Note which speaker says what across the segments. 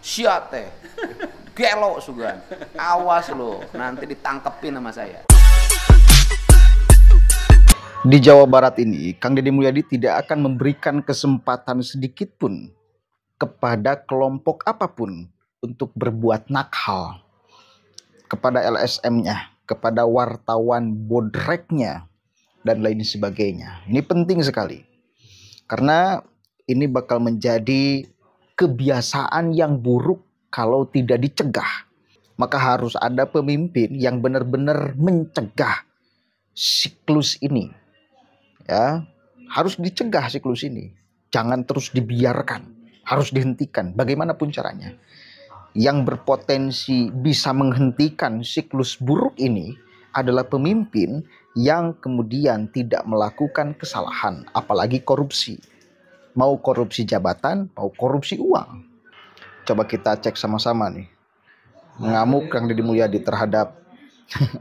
Speaker 1: Siat teh. Gelo sugan. Awas lo, nanti ditangkepin sama saya.
Speaker 2: Di Jawa Barat ini, Kang Deddy Mulyadi tidak akan memberikan kesempatan sedikit pun kepada kelompok apapun untuk berbuat nakal kepada LSM-nya, kepada wartawan bodreknya, dan lain sebagainya. Ini penting sekali, karena ini bakal menjadi kebiasaan yang buruk kalau tidak dicegah. Maka harus ada pemimpin yang benar-benar mencegah siklus ini. Ya, harus dicegah siklus ini. Jangan terus dibiarkan, harus dihentikan bagaimanapun caranya. Yang berpotensi bisa menghentikan siklus buruk ini adalah pemimpin yang kemudian tidak melakukan kesalahan, apalagi korupsi. Mau korupsi jabatan, mau korupsi uang. Coba kita cek sama-sama nih. Mengamuk Kang Deddy Mulyadi terhadap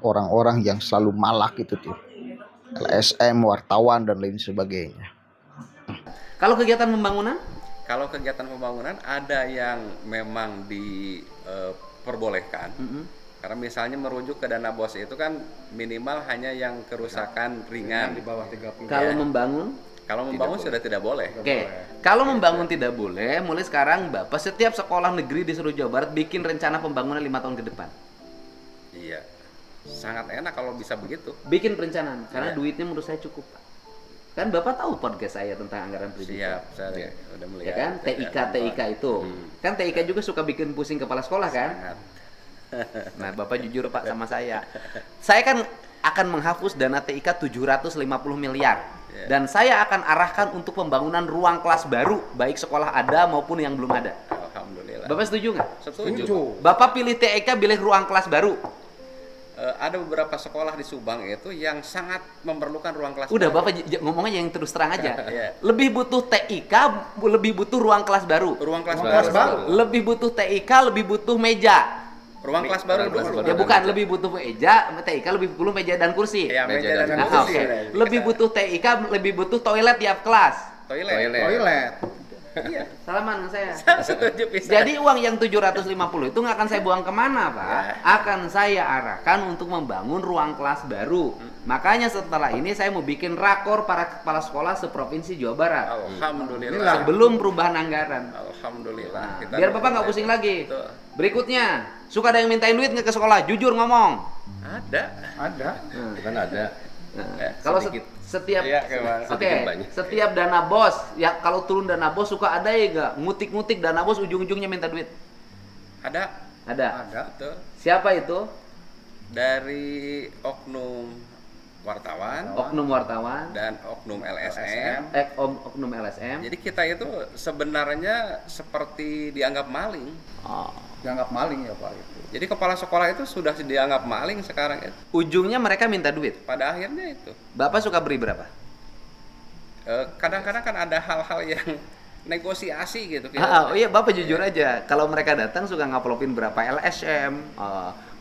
Speaker 2: orang-orang yang selalu malak itu tuh. LSM, wartawan, dan lain sebagainya.
Speaker 1: Kalau kegiatan pembangunan?
Speaker 3: Kalau kegiatan pembangunan ada yang memang diperbolehkan. Karena misalnya merujuk ke dana BOS itu kan minimal hanya yang kerusakan ringan
Speaker 4: di bawah 30.
Speaker 1: Kalau membangun?
Speaker 3: Kalau membangun sudah tidak boleh.
Speaker 1: Oke. Kalau membangun tidak boleh, mulai sekarang Bapak setiap sekolah negeri di seluruh Jawa Barat bikin rencana pembangunan 5 tahun ke depan.
Speaker 3: Iya. Sangat enak kalau bisa begitu.
Speaker 1: Bikin perencanaan, karena
Speaker 3: Iya.
Speaker 1: duitnya menurut saya cukup, Pak. Kan Bapak tahu podcast saya tentang anggaran pendidikan.
Speaker 3: Siap, saya udah melihat.
Speaker 1: Ya kan, TIK itu. Kan TIK juga suka bikin pusing kepala sekolah kan?
Speaker 3: Sangat.
Speaker 1: Nah, Bapak jujur Pak sama saya. Saya kan akan menghapus dana TIK 750 miliar.
Speaker 3: Yeah.
Speaker 1: Dan saya akan arahkan untuk pembangunan ruang kelas baru, baik sekolah ada maupun yang belum ada.
Speaker 3: Alhamdulillah.
Speaker 1: Bapak setuju nggak?
Speaker 3: Setuju.
Speaker 1: Bapak pilih TIK, pilih ruang kelas baru.
Speaker 3: Ada beberapa sekolah di Subang itu yang sangat memerlukan ruang kelas.
Speaker 1: Udah
Speaker 3: baru.
Speaker 1: Bapak ngomongnya yang terus terang aja.
Speaker 3: Iya.
Speaker 1: Lebih butuh TIK, lebih butuh ruang kelas baru.
Speaker 3: Ruang kelas
Speaker 4: Ruang kelas
Speaker 3: baru.
Speaker 4: baru.
Speaker 1: Lebih butuh TIK, lebih butuh meja.
Speaker 3: Ruang kelas baru dulu.
Speaker 1: Ya bukan, lebih butuh meja, TIK lebih perlu meja dan kursi.
Speaker 3: Ya, meja dan
Speaker 1: Nah,
Speaker 3: kursi.
Speaker 1: oke. Lebih butuh TIK, lebih butuh toilet tiap kelas.
Speaker 3: Toilet.
Speaker 4: Iya.
Speaker 1: Salaman saya.
Speaker 3: Setuju pisan.
Speaker 1: Jadi uang yang 750 itu nggak akan saya buang kemana, Pak? Akan saya arahkan untuk membangun ruang kelas baru. Makanya setelah ini saya mau bikin rakor para kepala sekolah seprovinsi Jawa Barat.
Speaker 3: Alhamdulillah.
Speaker 1: Sebelum perubahan anggaran.
Speaker 3: Alhamdulillah.
Speaker 1: Nah,
Speaker 3: Kita
Speaker 1: biar Bapak nggak pusing lagi.
Speaker 3: Betul.
Speaker 1: Berikutnya, suka ada yang mintain duit nggak ke sekolah? Jujur ngomong.
Speaker 3: Ada.
Speaker 5: Kan ada.
Speaker 1: Nah, kalau setiap
Speaker 3: Iya, gimana?
Speaker 1: oke,
Speaker 5: Sedikit banyak.
Speaker 1: setiap dana BOS, ya kalau turun dana BOS suka ada ya nggak ngutik-ngutik dana BOS ujung-ujungnya minta duit.
Speaker 3: Ada.
Speaker 1: Ada.
Speaker 3: Betul.
Speaker 1: Siapa itu?
Speaker 3: Dari oknum wartawan
Speaker 1: Oknum wartawan,
Speaker 3: dan oknum LSM.
Speaker 1: oknum LSM.
Speaker 3: Jadi kita itu sebenarnya seperti dianggap maling.
Speaker 1: Oh.
Speaker 4: Dianggap maling ya Pak itu.
Speaker 3: Jadi kepala sekolah itu sudah dianggap maling sekarang itu.
Speaker 1: Ujungnya mereka minta duit.
Speaker 3: Pada akhirnya itu.
Speaker 1: Bapak suka beri berapa?
Speaker 3: Kadang-kadang kan ada hal-hal yang negosiasi gitu.
Speaker 1: Oh iya, Bapak jujur aja. Kalau mereka datang suka ngaplopin berapa LSM,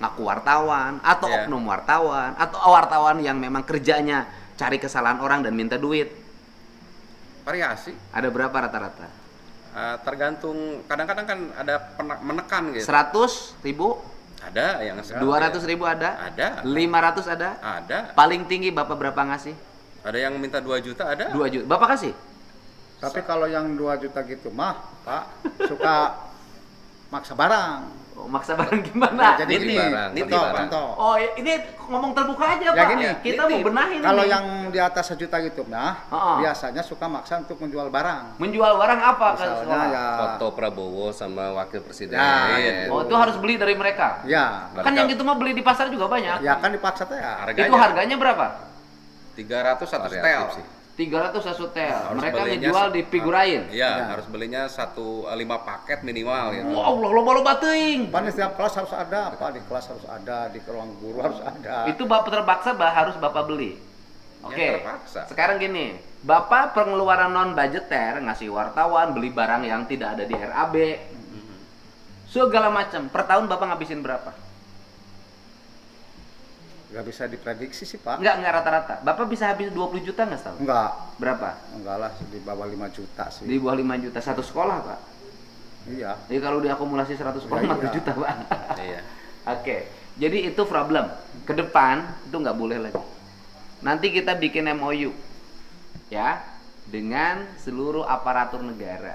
Speaker 1: ngaku wartawan, atau
Speaker 3: Iya.
Speaker 1: oknum wartawan, atau wartawan yang memang kerjanya cari kesalahan orang dan minta duit.
Speaker 3: Variasi.
Speaker 1: Ada berapa rata-rata?
Speaker 3: Tergantung. Kadang-kadang kan ada menekan gitu.
Speaker 1: 100.000?
Speaker 3: Ada yang
Speaker 1: 200.000 ada?
Speaker 3: Ada.
Speaker 1: 500 ada?
Speaker 3: Ada.
Speaker 1: Paling tinggi Bapak berapa ngasih?
Speaker 3: Ada yang minta 2 juta ada.
Speaker 1: 2 juta. Bapak kasih?
Speaker 4: Tapi kalau yang 2 juta gitu mah Pak suka maksa barang.
Speaker 1: Oh, maksa barang gimana?
Speaker 4: Ya, jadi
Speaker 5: Nitip
Speaker 4: gini,
Speaker 5: barang, nitip
Speaker 4: contoh,
Speaker 5: barang.
Speaker 4: contoh.
Speaker 1: Oh, ini ngomong terbuka aja,
Speaker 4: Ya,
Speaker 1: Pak.
Speaker 4: gini,
Speaker 1: Kita mau benahin
Speaker 4: Kalau
Speaker 1: ini.
Speaker 4: yang di atas 1 juta gitu nah,
Speaker 1: Oh.
Speaker 4: biasanya suka maksa untuk menjual barang.
Speaker 1: Menjual barang apa ke
Speaker 4: Misalnya
Speaker 1: sekolah?
Speaker 4: ya.
Speaker 5: Foto Prabowo sama wakil presiden.
Speaker 4: Ya,
Speaker 1: Oh, itu harus beli dari mereka.
Speaker 4: Ya,
Speaker 1: Kan yang gitu mah beli di pasar juga banyak.
Speaker 4: ya kan dipaksa teh ya.
Speaker 1: Itu harganya berapa?
Speaker 3: 300 satu
Speaker 5: Variatif
Speaker 3: setel.
Speaker 5: sih.
Speaker 1: 300 satu tel.
Speaker 3: Harus
Speaker 1: Mereka
Speaker 3: belinya
Speaker 1: ngejual di figurain.
Speaker 3: Iya,
Speaker 4: Ya.
Speaker 3: harus belinya 5 paket minimal gitu.
Speaker 1: Wah, Allah, loba-loba teuing.
Speaker 4: Pan di setiap kelas harus ada, Pak di kelas harus ada, di ruang guru harus ada.
Speaker 1: Itu Bapak terpaksa harus Bapak beli. Oke.
Speaker 3: terpaksa.
Speaker 1: Sekarang gini, Bapak pengeluaran non budgeter ngasih wartawan, beli barang yang tidak ada di RAB. Segala macam. Per tahun Bapak ngabisin berapa?
Speaker 4: Nggak bisa diprediksi sih Pak.
Speaker 1: Enggak rata-rata. Bapak bisa habis 20 juta nggak setahun?
Speaker 4: Enggak,
Speaker 1: Berapa?
Speaker 4: enggak lah di bawah 5 juta sih.
Speaker 1: Di bawah 5 juta satu sekolah, Pak.
Speaker 4: Iya.
Speaker 1: Jadi kalau diakumulasi 100 sekolah
Speaker 4: Iya,
Speaker 1: 1 juta, Pak.
Speaker 3: Iya.
Speaker 1: Oke. Jadi itu problem. Ke depan itu nggak boleh lagi. Nanti kita bikin MOU ya dengan seluruh aparatur negara.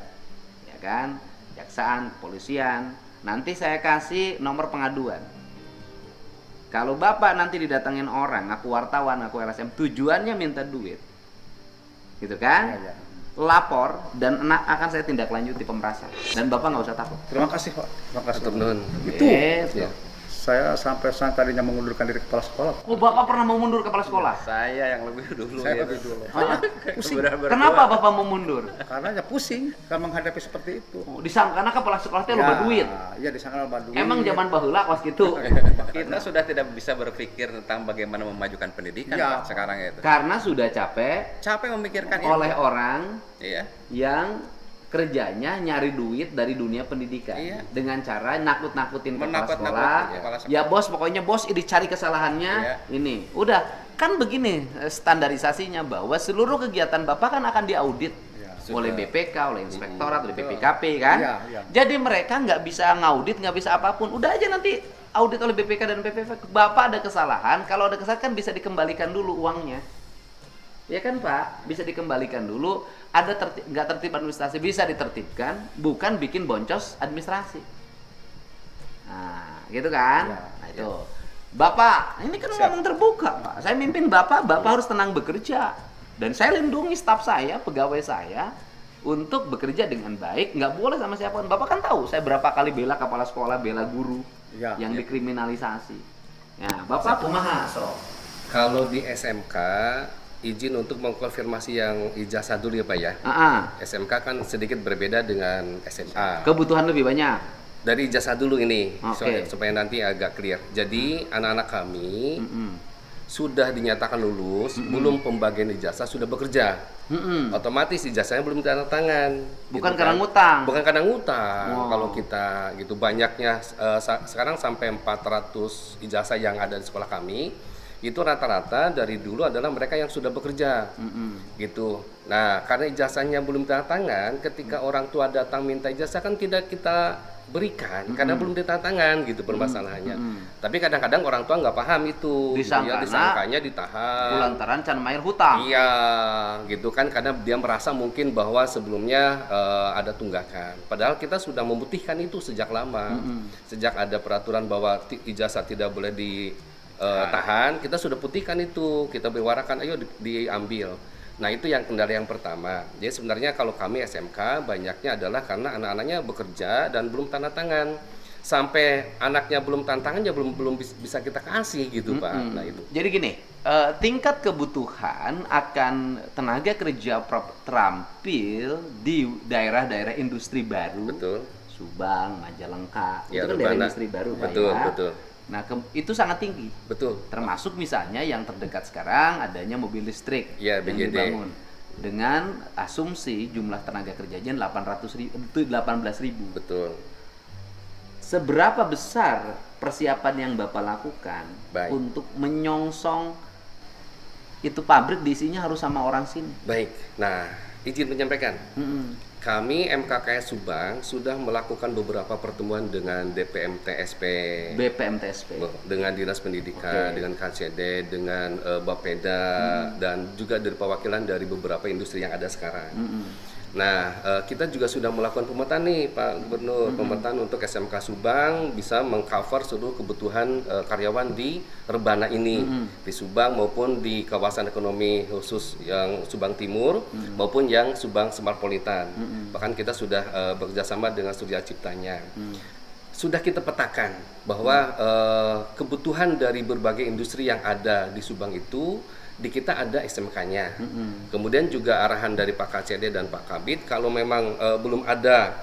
Speaker 1: Ya kan? Kejaksaan, kepolisian. Nanti saya kasih nomor pengaduan. Kalau Bapak nanti didatengin orang, aku wartawan, aku LSM, tujuannya minta duit. Gitu kan?
Speaker 4: Iya.
Speaker 1: Lapor dan akan saya tindak lanjuti pemerasan. Dan Bapak nggak usah takut.
Speaker 4: Terima kasih Pak. Terima kasih.
Speaker 5: Atur nuhun.
Speaker 4: Itu.
Speaker 1: Gitu.
Speaker 5: Ya.
Speaker 4: Saya sampai tadinya mengundurkan diri kepala sekolah.
Speaker 1: Oh, Bapak pernah mau mundur kepala sekolah?
Speaker 3: Saya yang lebih dulu.
Speaker 4: Saya
Speaker 3: ya.
Speaker 4: lebih dulu.
Speaker 1: Pusing.
Speaker 3: Berdua.
Speaker 1: Kenapa Bapak mau mundur?
Speaker 4: Karena ya pusing kalau menghadapi seperti itu.
Speaker 1: Oh, disangka kepala sekolah teh loba duit.
Speaker 4: Iya, disangka loba duit.
Speaker 1: Emang zaman baheula kos gitu.
Speaker 3: Kita sudah tidak bisa berpikir tentang bagaimana memajukan pendidikan
Speaker 4: Ya.
Speaker 3: Pak, sekarang itu.
Speaker 1: Karena sudah capek
Speaker 3: Capek memikirkan
Speaker 1: oleh
Speaker 3: itu.
Speaker 1: orang
Speaker 3: Iya.
Speaker 1: yang kerjanya nyari duit dari dunia pendidikan
Speaker 3: Iya.
Speaker 1: dengan cara nakut-nakutin kepala
Speaker 3: Menakut-nakutin
Speaker 1: sekolah.
Speaker 3: kepala sekolah.
Speaker 1: Ya bos, pokoknya bos ini cari kesalahannya.
Speaker 3: Iya.
Speaker 1: Ini udah kan begini standarisasinya bahwa seluruh kegiatan Bapak kan akan diaudit
Speaker 4: Iya.
Speaker 1: oleh BPK, oleh inspektorat, oleh BPKP kan.
Speaker 4: Iya, iya.
Speaker 1: Jadi mereka nggak bisa ngaudit, nggak bisa apapun. Udah aja nanti audit oleh BPK dan BPK. Bapak ada kesalahan, kalau ada kesalahan kan bisa dikembalikan dulu uangnya. Ya kan Pak, bisa dikembalikan dulu. Ada nggak tertib administrasi bisa ditertibkan, bukan bikin boncos administrasi. Nah, gitu kan?
Speaker 4: Ya,
Speaker 1: Nah itu, Bapak, ini kan ngomong terbuka Pak. Saya mimpin Bapak harus tenang bekerja. Dan saya lindungi staf saya, pegawai saya untuk bekerja dengan baik. Nggak boleh sama siapapun. Bapak kan tahu saya berapa kali bela kepala sekolah, bela guru
Speaker 4: Ya,
Speaker 1: yang dikriminalisasi. Ya, Bapak kumaha so.
Speaker 5: Kalau di SMK izin untuk mengkonfirmasi yang ijazah dulu ya Pak ya. SMK kan sedikit berbeda dengan SMA.
Speaker 1: Kebutuhan lebih banyak.
Speaker 5: Dari ijazah dulu ini
Speaker 1: Oke.
Speaker 5: supaya nanti agak clear. Jadi anak-anak kami sudah dinyatakan lulus, belum pembagian ijazah sudah bekerja. Otomatis ijazahnya belum tanda tangan.
Speaker 1: Bukan
Speaker 5: gitu
Speaker 1: karena
Speaker 5: kan.
Speaker 1: ngutang.
Speaker 5: Bukan karena ngutang.
Speaker 1: Wow.
Speaker 5: Kalau kita gitu banyaknya sekarang sampai 400 ijazah yang ada di sekolah kami. Itu rata-rata dari dulu adalah mereka yang sudah bekerja, gitu. Nah, karena ijazahnya belum tanda tangan, ketika orang tua datang minta ijazah kan tidak kita berikan, karena belum ditanda tangan, gitu permasalahannya. Tapi kadang-kadang orang tua nggak paham itu, disangkanya ditahan.
Speaker 1: Lantaran can mair hutang.
Speaker 5: Iya, gitu kan, karena dia merasa mungkin bahwa sebelumnya ada tunggakan. Padahal kita sudah membuktikan itu sejak lama, sejak ada peraturan bahwa ijazah tidak boleh tahan, kita sudah putihkan itu, kita bewarakan, ayo diambil. Nah itu yang kendala yang pertama. Jadi sebenarnya kalau kami SMK banyaknya adalah karena anak-anaknya bekerja dan belum tanda tangan. Sampai anaknya belum tanda tangan ya belum bisa kita kasih gitu Pak. Nah itu.
Speaker 1: Jadi gini, tingkat kebutuhan akan tenaga kerja terampil di daerah-daerah industri baru.
Speaker 5: Betul.
Speaker 1: Subang, Majalengka,
Speaker 5: Ya,
Speaker 1: itu kan daerah
Speaker 5: Rebana.
Speaker 1: industri baru Pak
Speaker 5: Betul,
Speaker 1: ya.
Speaker 5: betul.
Speaker 1: Nah, itu sangat tinggi.
Speaker 5: Betul.
Speaker 1: Termasuk misalnya yang terdekat sekarang adanya mobil listrik
Speaker 5: Ya,
Speaker 1: yang
Speaker 5: BGD.
Speaker 1: dibangun dengan asumsi jumlah tenaga kerjanya 18.000.
Speaker 5: Betul.
Speaker 1: Seberapa besar persiapan yang Bapak lakukan
Speaker 5: Baik.
Speaker 1: untuk menyongsong itu pabrik diisinya harus sama orang sini?
Speaker 5: Baik. Nah, izin menyampaikan. Kami MKKS Subang sudah melakukan beberapa pertemuan dengan DPMTSP,
Speaker 1: BPMTSP.
Speaker 5: dengan Dinas Pendidikan,
Speaker 1: Oke.
Speaker 5: dengan KCD, dengan Bapeda, dan juga dari perwakilan dari beberapa industri yang ada sekarang. Nah, kita juga sudah melakukan pemetaan nih Pak Gubernur, pemetaan untuk SMK Subang bisa mengcover seluruh kebutuhan karyawan di Rebana ini, di Subang maupun di kawasan ekonomi khusus yang Subang Timur maupun yang Subang Semarpolitan. Bahkan kita sudah bekerjasama dengan Surya Ciptanya. Sudah kita petakan bahwa kebutuhan dari berbagai industri yang ada di Subang itu di kita ada SMK-nya. Kemudian juga arahan dari Pak KCD dan Pak Kabid kalau memang belum ada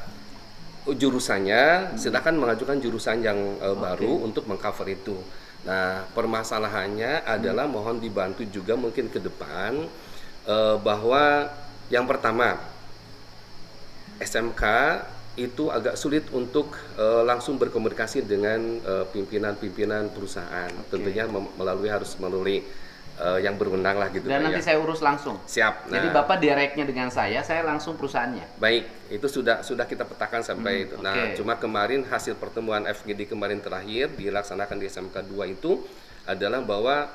Speaker 5: jurusannya, silakan mengajukan jurusan yang baru untuk mengcover itu. Nah, permasalahannya adalah mohon dibantu juga mungkin ke depan bahwa yang pertama SMK itu agak sulit untuk langsung berkomunikasi dengan pimpinan-pimpinan perusahaan. Tentunya harus melalui yang berwenang lah gitu.
Speaker 1: Dan
Speaker 5: Pak,
Speaker 1: nanti
Speaker 5: ya.
Speaker 1: saya urus langsung.
Speaker 5: Siap.
Speaker 1: Jadi Bapak direknya dengan saya langsung perusahaannya.
Speaker 5: Baik, itu sudah kita petakan sampai itu. Nah,
Speaker 1: oke.
Speaker 5: cuma kemarin hasil pertemuan FGD kemarin terakhir dilaksanakan di SMK 2 itu adalah bahwa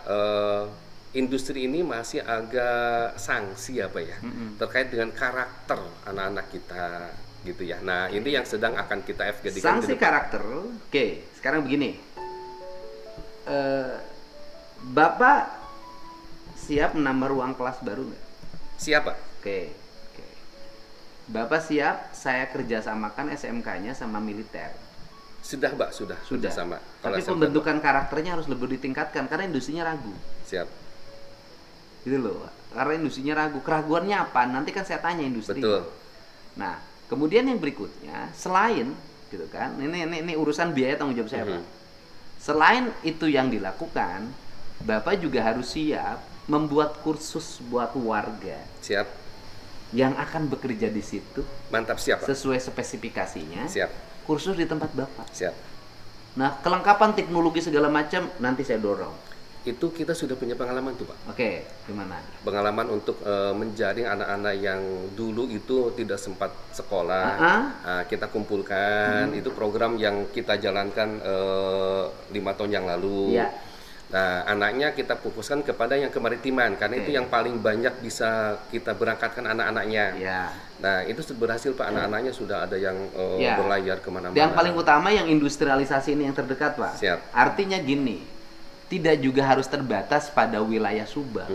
Speaker 5: industri ini masih agak sangsi apa ya, terkait dengan karakter anak-anak kita gitu ya. Nah, ini yang sedang akan kita FGD-kan.
Speaker 1: Sanksi karakter. Oke, sekarang begini. Bapak siap menambah ruang kelas baru nggak?
Speaker 5: Siap, Pak.
Speaker 1: Oke. Bapak siap saya kerjasamakan SMK-nya sama militer.
Speaker 5: Sudah, Pak, sudah sama.
Speaker 1: Tapi pembentukan karakternya harus lebih ditingkatkan karena industrinya ragu.
Speaker 5: Siap.
Speaker 1: Gitu loh. Karena industrinya ragu. Keraguannya apa? Nanti kan saya tanya industri.
Speaker 5: Betul.
Speaker 1: Nah, kemudian yang berikutnya, selain gitu kan, ini urusan biaya tanggung jawab saya, Pak. Selain itu yang dilakukan, Bapak juga harus siap membuat kursus buat warga.
Speaker 5: Siap.
Speaker 1: Yang akan bekerja di situ.
Speaker 5: Mantap, siap, Pak.
Speaker 1: Sesuai spesifikasinya.
Speaker 5: Siap.
Speaker 1: Kursus di tempat Bapak.
Speaker 5: Siap.
Speaker 1: Nah, kelengkapan teknologi segala macam nanti saya dorong.
Speaker 5: Itu kita sudah punya pengalaman tuh, Pak.
Speaker 1: Oke, gimana?
Speaker 5: Pengalaman untuk menjaring anak-anak yang dulu itu tidak sempat sekolah. Kita kumpulkan, itu program yang kita jalankan 5 tahun yang lalu.
Speaker 1: Ya.
Speaker 5: Nah, anaknya kita fokuskan kepada yang kemaritiman karena itu yang paling banyak bisa kita berangkatkan anak-anaknya.
Speaker 1: Ya.
Speaker 5: Nah, itu berhasil, Pak. Anak-anaknya sudah ada yang berlayar kemana-mana.
Speaker 1: Yang paling utama yang industrialisasi ini yang terdekat, Pak.
Speaker 5: Siap.
Speaker 1: Artinya gini, tidak juga harus terbatas pada wilayah Subang.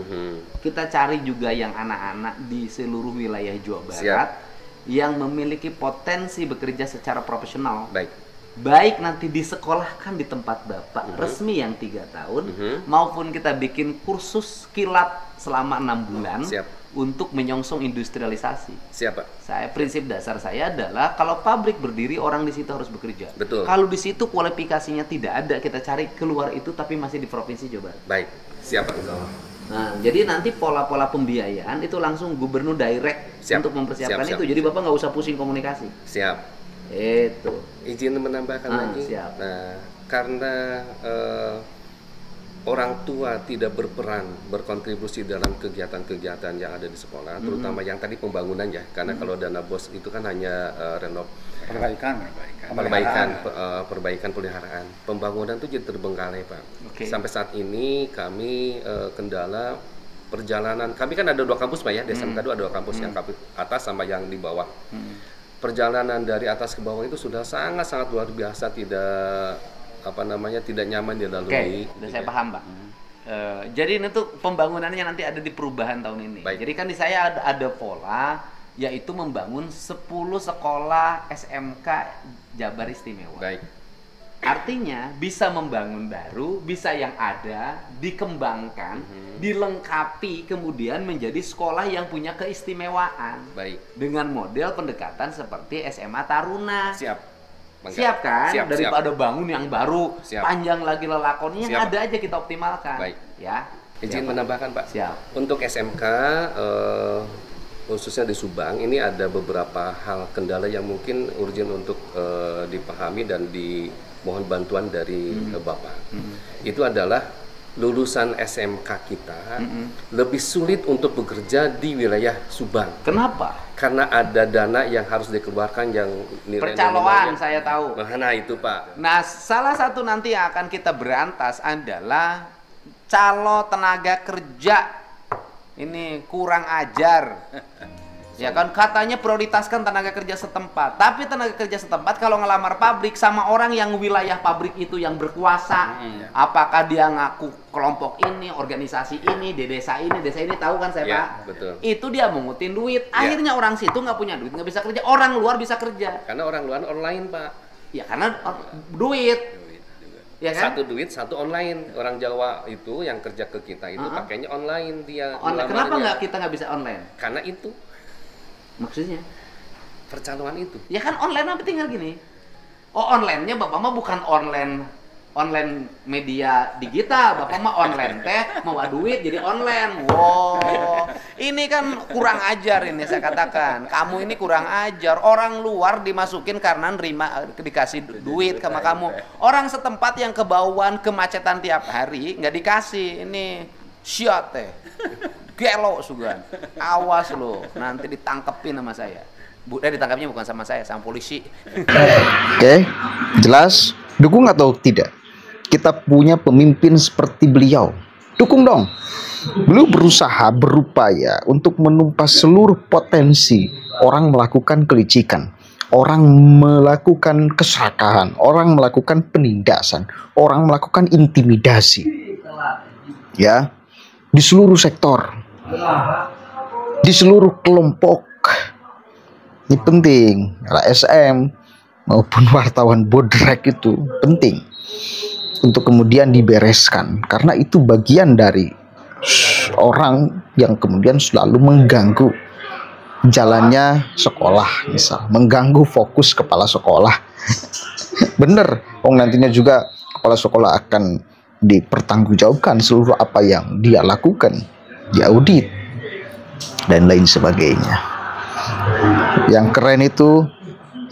Speaker 1: Kita cari juga yang anak-anak di seluruh wilayah Jawa Barat yang memiliki potensi bekerja secara profesional. Baik nanti disekolahkan di tempat Bapak resmi yang 3 tahun, maupun kita bikin kursus kilat selama 6 bulan untuk menyongsong industrialisasi.
Speaker 5: Siap, Pak.
Speaker 1: Prinsip dasar saya adalah kalau pabrik berdiri, orang di situ harus bekerja.
Speaker 5: Betul.
Speaker 1: Kalau di situ kualifikasinya tidak ada, kita cari keluar itu tapi masih di provinsi Jawa Barat.
Speaker 5: Baik, siap, Pak.
Speaker 1: Nah, jadi nanti pola-pola pembiayaan itu langsung gubernur direct untuk mempersiapkan itu. Jadi Bapak nggak usah pusing komunikasi.
Speaker 5: Siap.
Speaker 1: Itu.
Speaker 5: Izin menambahkan lagi.
Speaker 1: Siap.
Speaker 5: Nah, karena orang tua tidak berkontribusi dalam kegiatan-kegiatan yang ada di sekolah, terutama yang tadi pembangunan ya, karena kalau dana BOS itu kan hanya perbaikan peliharaan. Pembangunan itu jadi terbengkalai, Pak. Sampai saat ini kami kendala perjalanan. Kami kan ada 2 kampus, Pak ya. Di SMK 2 ada 2 kampus, yang atas sama yang di bawah. Perjalanan dari atas ke bawah itu sudah sangat luar biasa, tidak nyaman dilalui.
Speaker 1: Oke, saya paham, Pak. Jadi ini tuh pembangunannya nanti ada di perubahan tahun ini. Jadi kan di saya ada pola, yaitu membangun 10 sekolah SMK Jabar Istimewa. Artinya bisa membangun baru, bisa yang ada dikembangkan, dilengkapi, kemudian menjadi sekolah yang punya keistimewaan. Dengan model pendekatan seperti SMA Taruna. Siap kan? Daripada bangun yang baru, panjang lagi lelakonnya, yang ada aja kita optimalkan. Ya.
Speaker 5: Izin menambahkan, Pak.
Speaker 1: Siap.
Speaker 5: Untuk SMK khususnya di Subang ini ada beberapa hal kendala yang mungkin urgent untuk dipahami dan dimohon bantuan dari Bapak. Itu adalah lulusan SMK kita lebih sulit untuk bekerja di wilayah Subang.
Speaker 1: Kenapa?
Speaker 5: Karena ada dana yang harus dikeluarkan yang nilai
Speaker 1: percaloan saya tahu.
Speaker 5: Nah, itu, Pak.
Speaker 1: Nah, salah satu nanti yang akan kita berantas adalah calo tenaga kerja. Ini kurang ajar. Ya kan, katanya prioritaskan tenaga kerja setempat. Tapi tenaga kerja setempat kalau ngelamar pabrik sama orang yang wilayah pabrik itu yang berkuasa. Apakah dia ngaku kelompok ini, organisasi ini, di desa ini, tahu kan saya, Pak?
Speaker 5: Betul.
Speaker 1: Itu dia mengutin duit. Akhirnya orang situ nggak punya duit, nggak bisa kerja. Orang luar bisa kerja.
Speaker 5: Karena orang luar online, Pak.
Speaker 1: Ya karena duit. Ya kan?
Speaker 5: Satu duit, satu online. Orang Jawa itu yang kerja ke kita itu pakainya online dia.
Speaker 1: Online. Kenapa kita nggak bisa online?
Speaker 5: Karena itu.
Speaker 1: Maksudnya?
Speaker 5: Percaloan itu.
Speaker 1: Ya kan online apa tinggal gini. Oh, online-nya Bapak mah bukan online media digital. Bapak mah online teh mau duit jadi online. Wow. Ini kan kurang ajar ini saya katakan. Kamu ini kurang ajar. Orang luar dimasukin karena dikasih duit sama kamu. Orang setempat yang kebauan kemacetan tiap hari nggak dikasih. Ini Siat teh. Gelo sugan. Awas lo, nanti ditangkepin sama saya. Ditangkapnya bukan sama saya, sama polisi.
Speaker 2: Oke, jelas. Dukung atau tidak? Kita punya pemimpin seperti beliau. Dukung dong. Beliau berusaha, berupaya untuk menumpas seluruh potensi orang melakukan kelicikan, orang melakukan keserakahan, orang melakukan penindasan, orang melakukan intimidasi. Ya, di seluruh sektor, di seluruh kelompok. Ini penting. LSM maupun wartawan bodrek itu penting untuk kemudian dibereskan, karena itu bagian dari orang yang kemudian selalu mengganggu jalannya sekolah, misal mengganggu fokus kepala sekolah. Bener, nantinya juga kepala sekolah akan dipertanggungjawabkan seluruh apa yang dia lakukan, diaudit dan lain sebagainya. Yang keren itu,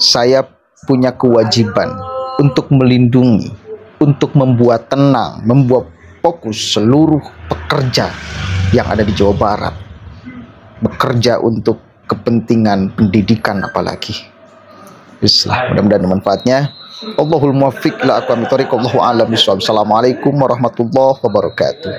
Speaker 2: saya punya kewajiban untuk melindungi, untuk membuat tenang, membuat fokus seluruh pekerja yang ada di Jawa Barat, bekerja untuk kepentingan pendidikan apalagi. Bismillah, mudah-mudahan manfaatnya. Allahul muwaffiq la aqwamit thoriq, wallahu a'lam bishawab. Assalamualaikum warahmatullahi wabarakatuh.